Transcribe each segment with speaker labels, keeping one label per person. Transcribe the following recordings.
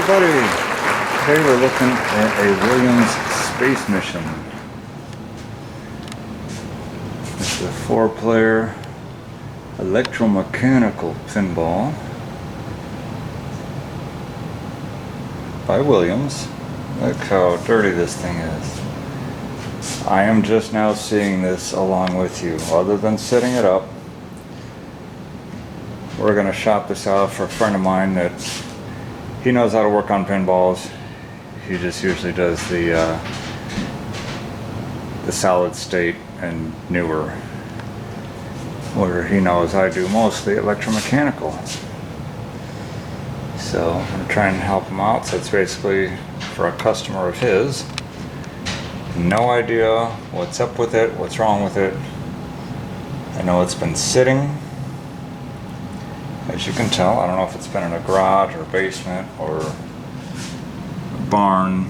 Speaker 1: everybody! Today we're looking at a Williams space mission. It's a 4-player electromechanical pinball by Williams. Look how dirty this thing is. I am just now seeing this along with you. Other than setting it up, we're going to shop this out for a friend of mine that he knows how to work on pinballs. He just usually does the solid state and newer, where he knows I do mostly electromechanical. So I'm going to try and help him out. So it's basically for a customer of his. No idea what's up with it, what's wrong with it. I know it's been sitting, as you can tell. I don't know if it's been in a garage or basement or a barn.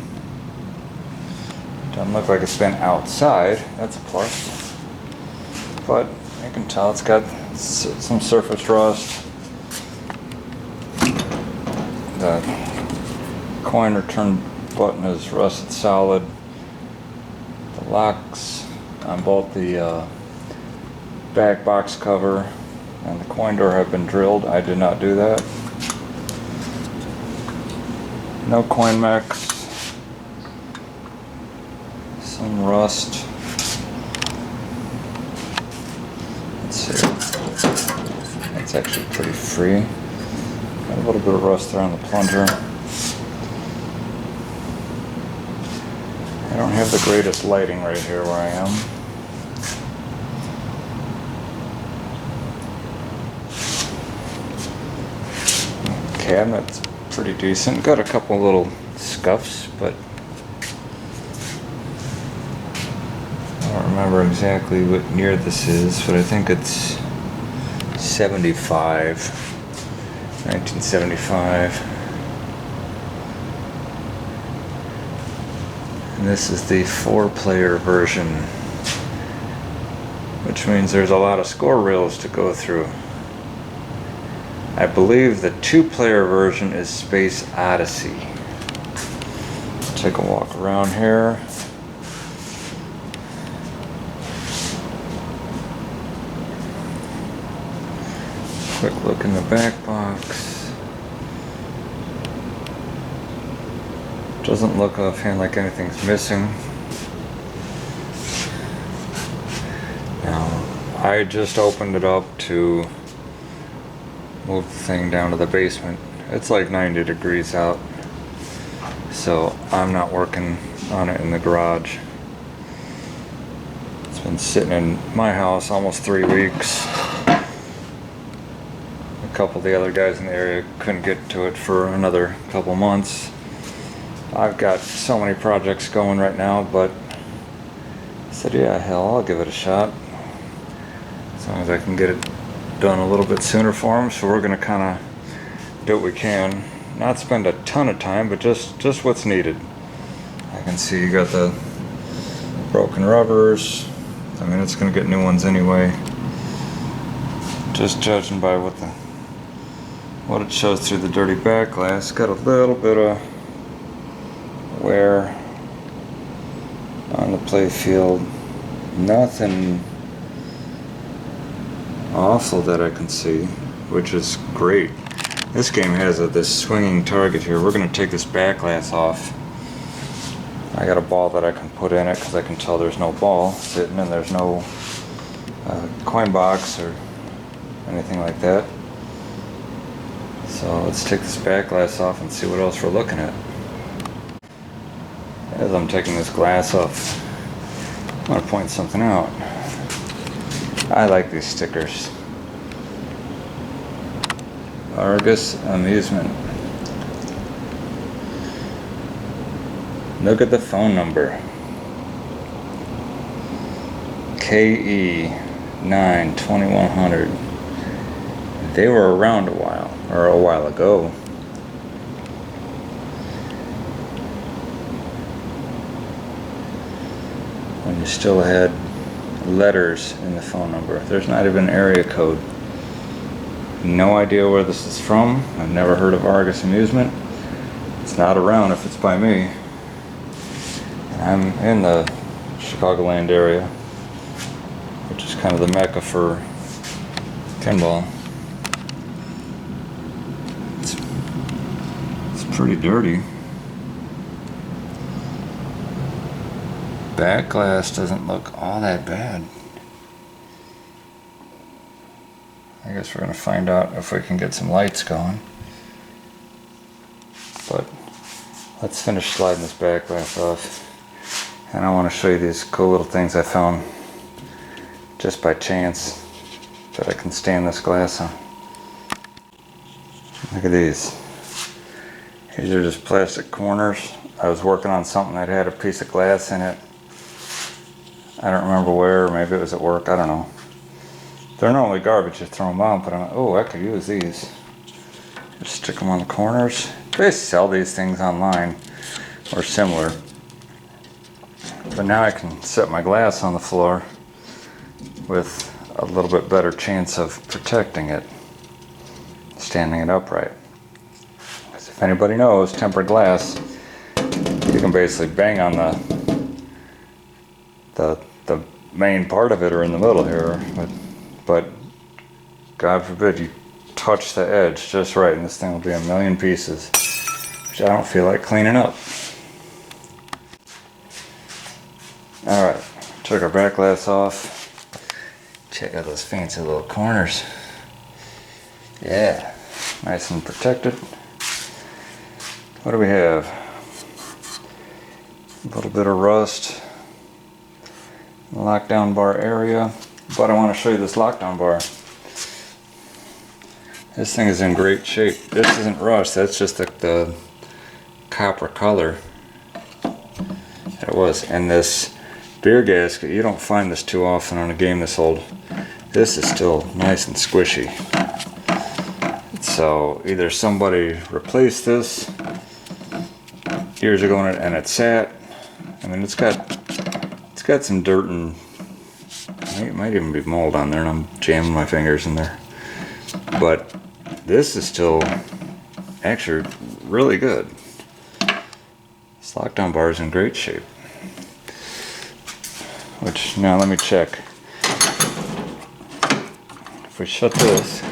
Speaker 1: Doesn't look like it's been outside. That's a plus. But you can tell it's got some surface rust. The coin return button is rusted solid. The locks on both the back box cover and the coin door have been drilled. I did not do that. No coin mechs. Some rust. Let's see. That's actually pretty free. Got a little bit of rust there on the plunger. I don't have the greatest lighting right here where I am. Cabinet's pretty decent. Got a couple little scuffs, but I don't remember exactly what year this is, but I think it's 1975. And this is the 4-player version, which means there's a lot of score reels to go through. I believe the 2-player version is Space Odyssey. Take a walk around here. Quick look in the back box. Doesn't look offhand like anything's missing. Now, I just opened it up to move the thing down to the basement. It's like 90 degrees out, so I'm not working on it in the garage. It's been sitting in my house almost 3 weeks. A couple of the other guys in the area couldn't get to it for another couple months. I've got so many projects going right now, but I said, yeah, hell, I'll give it a shot, as long as I can get it done a little bit sooner for them. So we're going to kind of do what we can, not spend a ton of time, but just what's needed. I can see you got the broken rubbers. I mean, it's going to get new ones anyway, just judging by what it shows through the dirty back glass. Got a little bit of wear on the play field. Nothing awful that I can see, which is great. This game has this swinging target here. We're going to take this back glass off. I got a ball that I can put in it because I can tell there's no ball sitting and there's no coin box or anything like that. So let's take this back glass off and see what else we're looking at. As I'm taking this glass off, I want to point something out. I like these stickers. Argus Amusement. Look at the phone number. KE 92100. They were around a while ago. When you still had letters in the phone number. There's not even an area code. No idea where this is from. I've never heard of Argus Amusement. It's not around if it's by me. I'm in the Chicagoland area, which is kind of the mecca for pinball. It's pretty dirty. Back glass doesn't look all that bad. I guess we're gonna find out if we can get some lights going. But let's finish sliding this back glass off. And I want to show you these cool little things I found just by chance that I can stand this glass on. Look at these. These are just plastic corners. I was working on something that had a piece of glass in it. I don't remember where, maybe it was at work, I don't know. They're normally garbage, you throw them out, but I'm like, oh, I could use these. Just stick them on the corners. They sell these things online or similar. But now I can set my glass on the floor with a little bit better chance of protecting it, standing it upright. Because if anybody knows, tempered glass, you can basically bang on the main part of it or in the middle here, but God forbid you touch the edge just right and this thing will be a million pieces, which I don't feel like cleaning up. Alright, took our back glass off. Check out those fancy little corners. Yeah, nice and protected. What do we have? A little bit of rust. Lockdown bar area, but I want to show you this lockdown bar. This thing is in great shape. This isn't rust, that's just the copper color that it was. And this beer gasket, you don't find this too often on a game this old. This is still nice and squishy. So either somebody replaced this years ago and it sat. I mean, it's got some dirt and it might even be mold on there, and I'm jamming my fingers in there. But this is still actually really good. This lockdown bar is in great shape. Which, now let me check. If we shut this,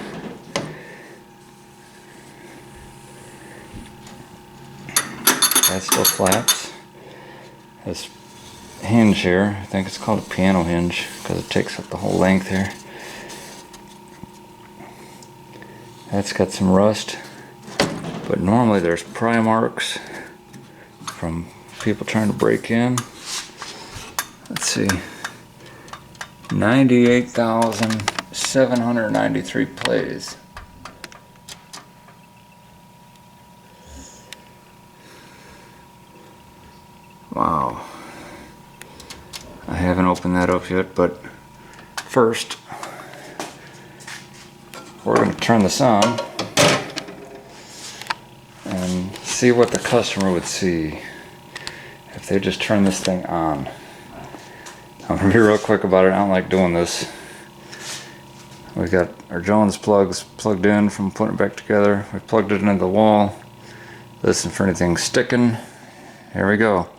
Speaker 1: that still flaps. This hinge here, I think it's called a piano hinge because it takes up the whole length here. That's got some rust, but normally there's pry marks from people trying to break in. Let's see, 98,793 plays. Wow. I haven't opened that up yet, but first we're going to turn this on and see what the customer would see if they just turn this thing on. I'm going to be real quick about it. I don't like doing this. We got our Jones plugs plugged in from putting it back together. We plugged it into the wall. Listen for anything sticking. Here we go.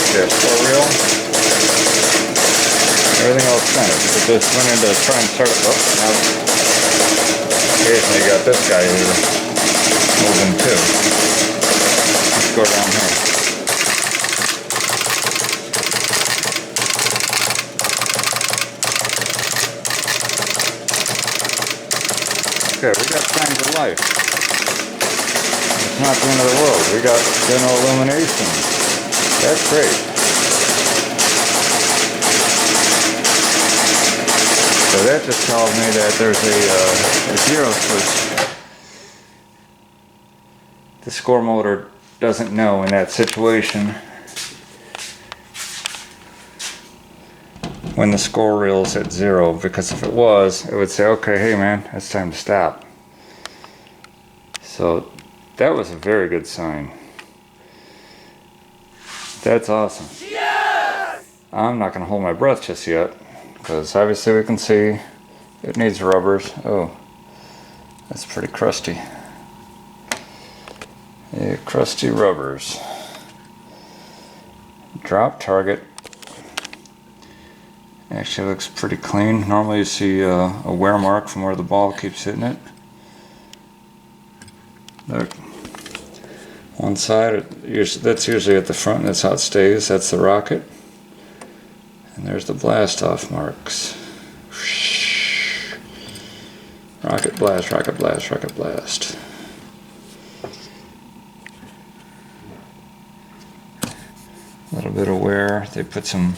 Speaker 1: Okay, score reel. Everything else finished. It just went into try and start it up. Now, occasionally you got this guy who's moving too. Let's go down here. Okay, we got signs of life. It's not the end of the world. We got general illumination. That's great. So that just tells me that there's a zero switch. The score motor doesn't know in that situation when the score reel's at 0, because if it was, it would say, okay, hey man, it's time to stop. So that was a very good sign. That's awesome. Yes! I'm not going to hold my breath just yet, because obviously we can see it needs rubbers. Oh, that's pretty crusty. Yeah, crusty rubbers. Drop target. Actually looks pretty clean. Normally you see a wear mark from where the ball keeps hitting it. Look. One side, that's usually at the front, that's how it stays. That's the rocket. And there's the blast off marks. Rocket blast, rocket blast, rocket blast. A little bit of wear. They put some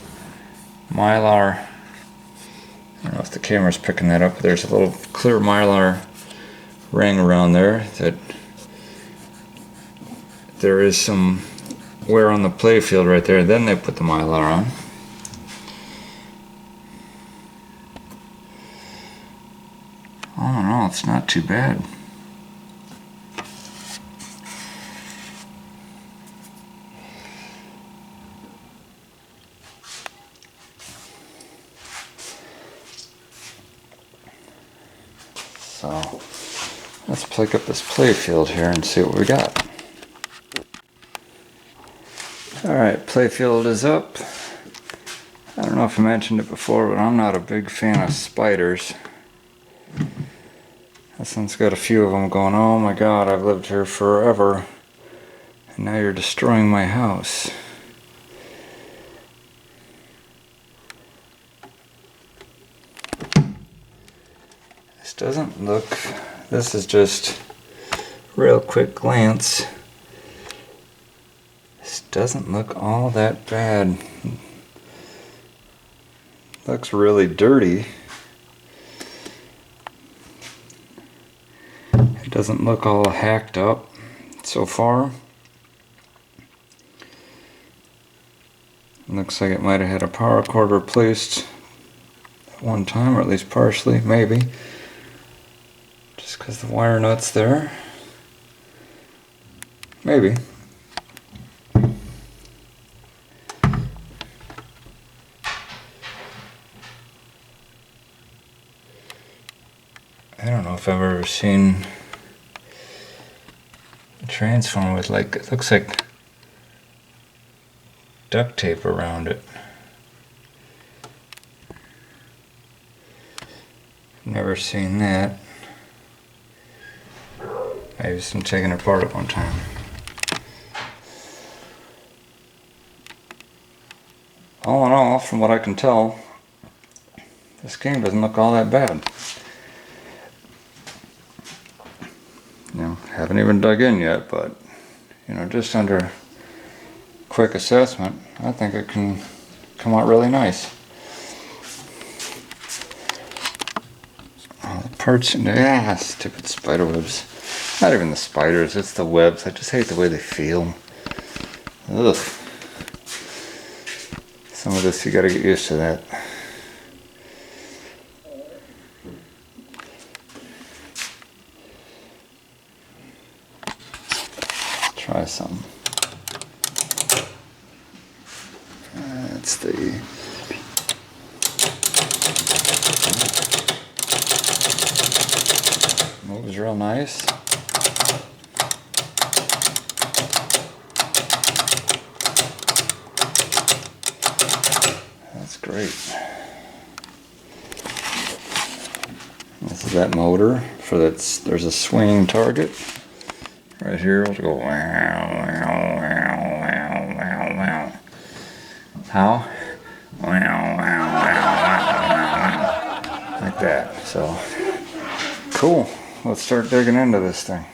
Speaker 1: Mylar. I don't know if the camera's picking that up, but there's a little clear Mylar ring around there that there is some wear on the play field right there. Then they put the Mylar on. All in all, it's not too bad. So let's plug up this play field here and see what we got. Alright, playfield is up. I don't know if I mentioned it before, but I'm not a big fan of spiders. This one's got a few of them going, oh my god, I've lived here forever, and now you're destroying my house. This doesn't look, this is just real quick glance. Doesn't look all that bad. Looks really dirty. It doesn't look all hacked up so far. Looks like it might have had a power cord replaced at one time, or at least partially, maybe. Just because the wire nut's there. Maybe. I don't know if I've ever seen a transformer with, like, it looks like duct tape around it. Never seen that. Maybe just been taking it apart at one time. All in all, from what I can tell, this game doesn't look all that bad. You know, haven't even dug in yet, but you know, just under quick assessment, I think it can come out really nice. All the parts in there, stupid spider webs. Not even the spiders, it's the webs. I just hate the way they feel. Ugh. Some of this you gotta get used to that. Try some. That's the moves real nice. That's great. This is that motor for that. There's a swinging target. Right here, we'll go wow, wow, wow, wow, wow, wow. How? Wow, wow, wow, wow, wow. Like that. So, cool. Let's start digging into this thing.